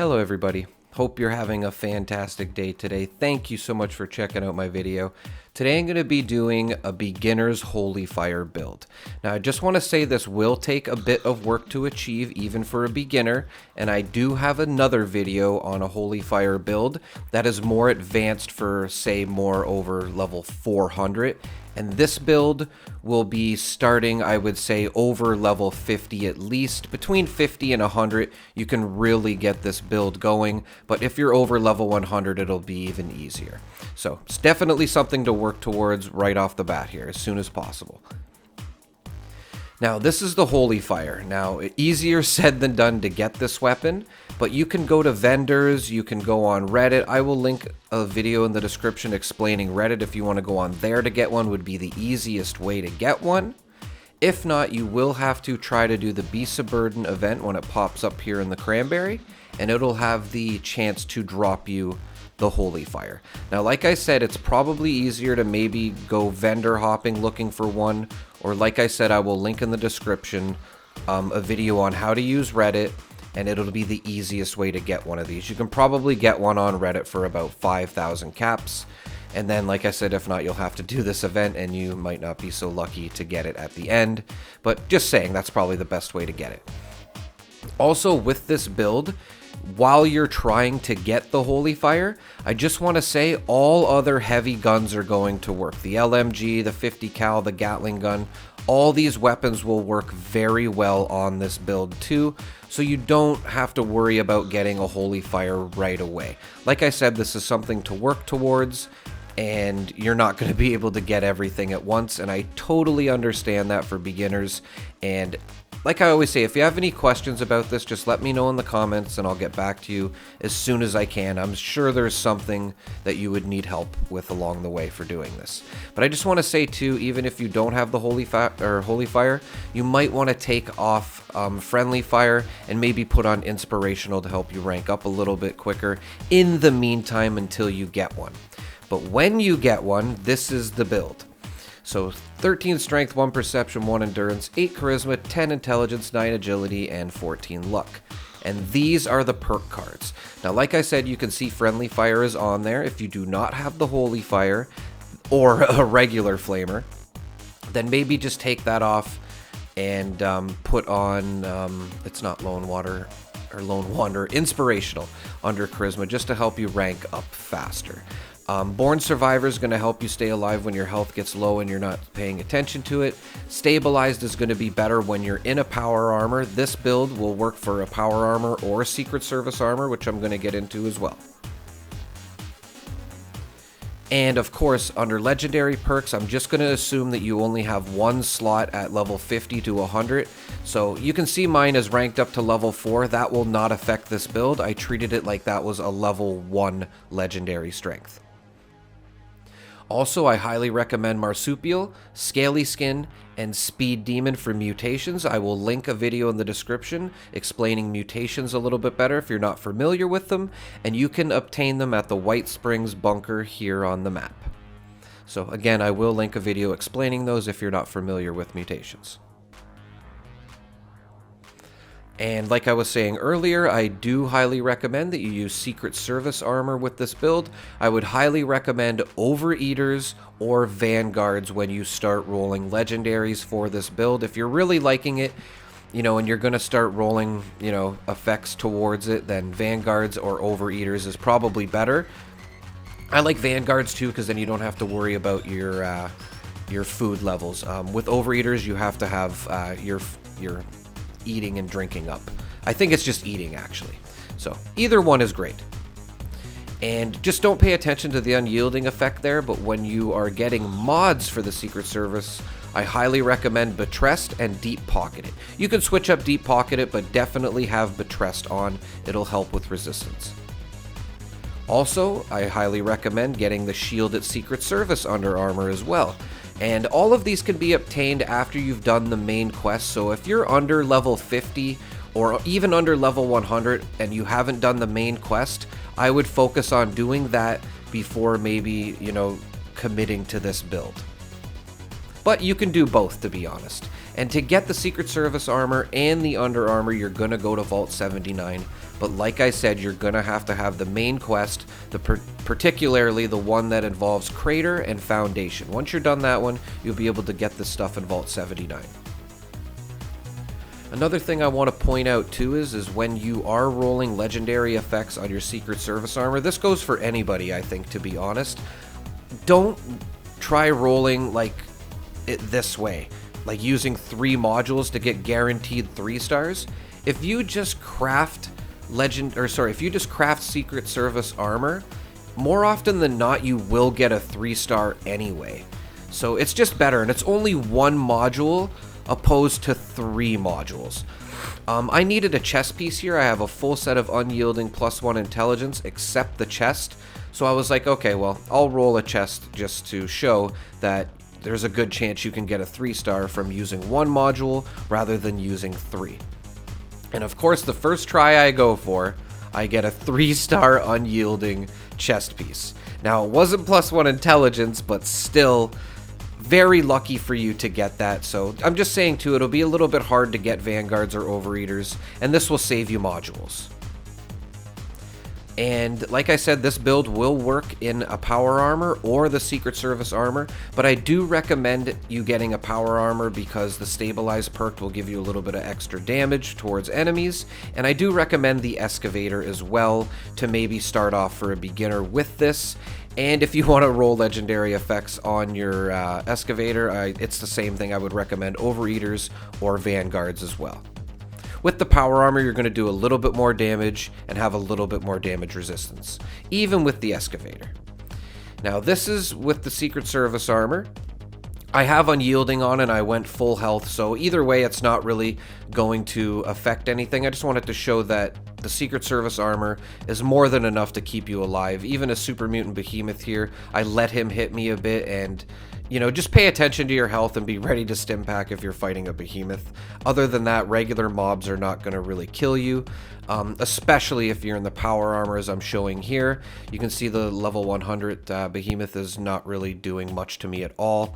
Hello everybody, hope you're having a fantastic day today. Thank you so much for checking out my video. Today I'm going to be doing a beginner's Holy Fire build. Now I just want to say this will take a bit of work to achieve even for a beginner, and I do have another video on a Holy Fire build that is more advanced for say more over level 400. And this build will be starting, I would say, over level 50 at least. Between 50 and 100, you can really get this build going. But if you're over level 100, it'll be even easier. So it's definitely something to work towards right off the bat here, as soon as possible. Now, this is the Holy Fire. Now, easier said than done to get this weapon, but you can go to vendors, you can go on Reddit. I will link a video in the description explaining Reddit. If you want to go on there to get one, would be the easiest way to get one. If not, you will have to try to do the Beasts of Burden event when it pops up here in the Cranberry, and it'll have the chance to drop you the Holy Fire. Now, like I said, it's probably easier to maybe go vendor hopping looking for one, or like I said, I will link in the description a video on how to use Reddit, and it'll be the easiest way to get one of these. You can probably get one on Reddit for about 5,000 caps, and then like I said, if not, you'll have to do this event and you might not be so lucky to get it at the end, but just saying, that's probably the best way to get it. Also, with this build, while you're trying to get the Holy Fire, I just want to say all other heavy guns are going to work. The LMG, the 50 cal, the Gatling gun, all these weapons will work very well on this build too, so you don't have to worry about getting a Holy Fire right away. Like I said, this is something to work towards, and you're not going to be able to get everything at once, and I totally understand that for beginners. And like I always say, if you have any questions about this, just let me know in the comments and I'll get back to you as soon as I can. I'm sure there's something that you would need help with along the way for doing this. But I just want to say too, even if you don't have the Holy Fire, you might want to take off Friendly Fire and maybe put on Inspirational to help you rank up a little bit quicker in the meantime until you get one. But when you get one, this is the build. So 13 strength, 1 perception, 1 endurance, 8 charisma, 10 intelligence, 9 agility, and 14 luck. And these are the perk cards. Now, like I said, you can see Friendly Fire is on there. If you do not have the Holy Fire or a regular flamer, then maybe just take that off and put on, it's not Lone Wanderer, Inspirational under charisma, just to help you rank up faster. Born Survivor is going to help you stay alive when your health gets low and you're not paying attention to it. Stabilized is going to be better when you're in a power armor. This build will work for a power armor or a Secret Service armor, which I'm going to get into as well. And of course, under legendary perks, I'm just going to assume that you only have one slot at level 50 to 100. So you can see mine is ranked up to level 4. That will not affect this build. I treated it like that was a level 1 legendary strength. Also, I highly recommend Marsupial, Scaly Skin, and Speed Demon for mutations. I will link a video in the description explaining mutations a little bit better if you're not familiar with them, and you can obtain them at the White Springs bunker here on the map. So again, I will link a video explaining those if you're not familiar with mutations. And like I was saying earlier, I do highly recommend that you use Secret Service armor with this build. I would highly recommend Overeaters or Vanguards when you start rolling legendaries for this build. If you're really liking it, you know, and you're going to start rolling, you know, effects towards it, then Vanguards or Overeaters is probably better. I like Vanguards too, because then you don't have to worry about your food levels. With Overeaters, you have to have your eating and drinking up. I think it's just eating, actually. So either one is great. And just don't pay attention to the unyielding effect there, but when you are getting mods for the Secret Service, I highly recommend Betrest and Deep Pocketed. You can switch up Deep Pocketed, but definitely have Betrest on. It'll help with resistance. Also, I highly recommend getting the Shielded Secret Service under armor as well. And all of these can be obtained after you've done the main quest, so if you're under level 50 or even under level 100 and you haven't done the main quest, I would focus on doing that before maybe, you know, committing to this build. But you can do both, to be honest. And to get the Secret Service armor and the Under Armor, you're going to go to Vault 79. But like I said, you're going to have the main quest, particularly the one that involves Crater and Foundation. Once you're done that one, you'll be able to get this stuff in Vault 79. Another thing I want to point out too is when you are rolling legendary effects on your Secret Service armor, this goes for anybody, I think, to be honest. Don't try rolling like it this way, like using 3 modules to get guaranteed 3 stars. If you just craft Secret Service armor, more often than not you will get a 3-star anyway. So it's just better, and it's only 1 module opposed to 3 modules. I needed a chest piece here. I have a full set of unyielding +1 intelligence except the chest. So I was like, okay, well, I'll roll a chest just to show that there's a good chance you can get a 3-star from using 1 module rather than using 3. And of course, the first try I go for, I get a 3-star unyielding chest piece. Now, it wasn't +1 intelligence, but still very lucky for you to get that. So I'm just saying too, it'll be a little bit hard to get Vanguards or Overeaters, and this will save you modules. And like I said, this build will work in a power armor or the Secret Service armor, but I do recommend you getting a power armor because the stabilize perk will give you a little bit of extra damage towards enemies, and I do recommend the excavator as well to maybe start off for a beginner with this. And if you want to roll legendary effects on your excavator, it's the same thing. I would recommend Overeaters or Vanguards as well. With the power armor, you're going to do a little bit more damage and have a little bit more damage resistance, even with the excavator. Now, this is with the Secret Service armor. I have unyielding on and I went full health, so either way, it's not really going to affect anything. I just wanted to show that the Secret Service armor is more than enough to keep you alive. Even a Super Mutant Behemoth here, I let him hit me a bit, and just pay attention to your health and be ready to stim pack if you're fighting a behemoth. Other than that, regular mobs are not going to really kill you, especially if you're in the power armor as I'm showing here. You can see the level 100 behemoth is not really doing much to me at all.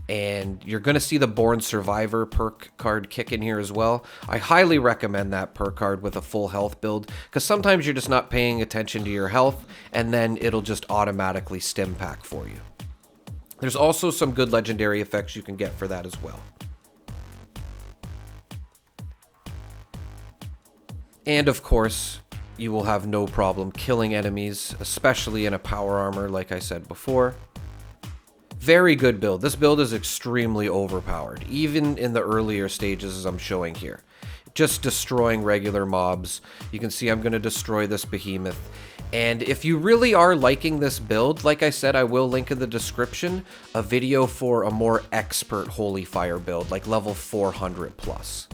And you're going to see the Born Survivor perk card kick in here as well. I highly recommend that perk card with a full health build, because sometimes you're just not paying attention to your health, and then it'll just automatically stim pack for you. There's also some good legendary effects you can get for that as well. And of course, you will have no problem killing enemies, especially in a power armor like I said before. Very good build. This build is extremely overpowered, even in the earlier stages as I'm showing here. Just destroying regular mobs. You can see I'm going to destroy this behemoth. And if you really are liking this build, like I said, I will link in the description a video for a more expert Holy Fire build, like level 400 plus.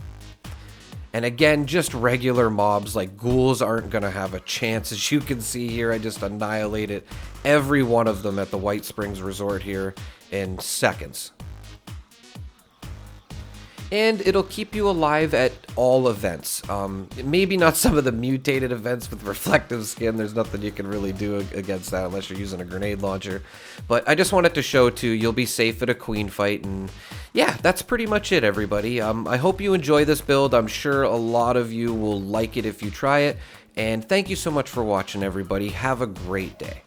And again, just regular mobs like ghouls aren't going to have a chance. As you can see here, I just annihilated every one of them at the White Springs Resort here in seconds. And it'll keep you alive at all events. Maybe not some of the mutated events with reflective skin. There's nothing you can really do against that unless you're using a grenade launcher. But I just wanted to show too, you'll be safe at a queen fight. And yeah, that's pretty much it, everybody. I hope you enjoy this build. I'm sure a lot of you will like it if you try it. And thank you so much for watching, everybody. Have a great day.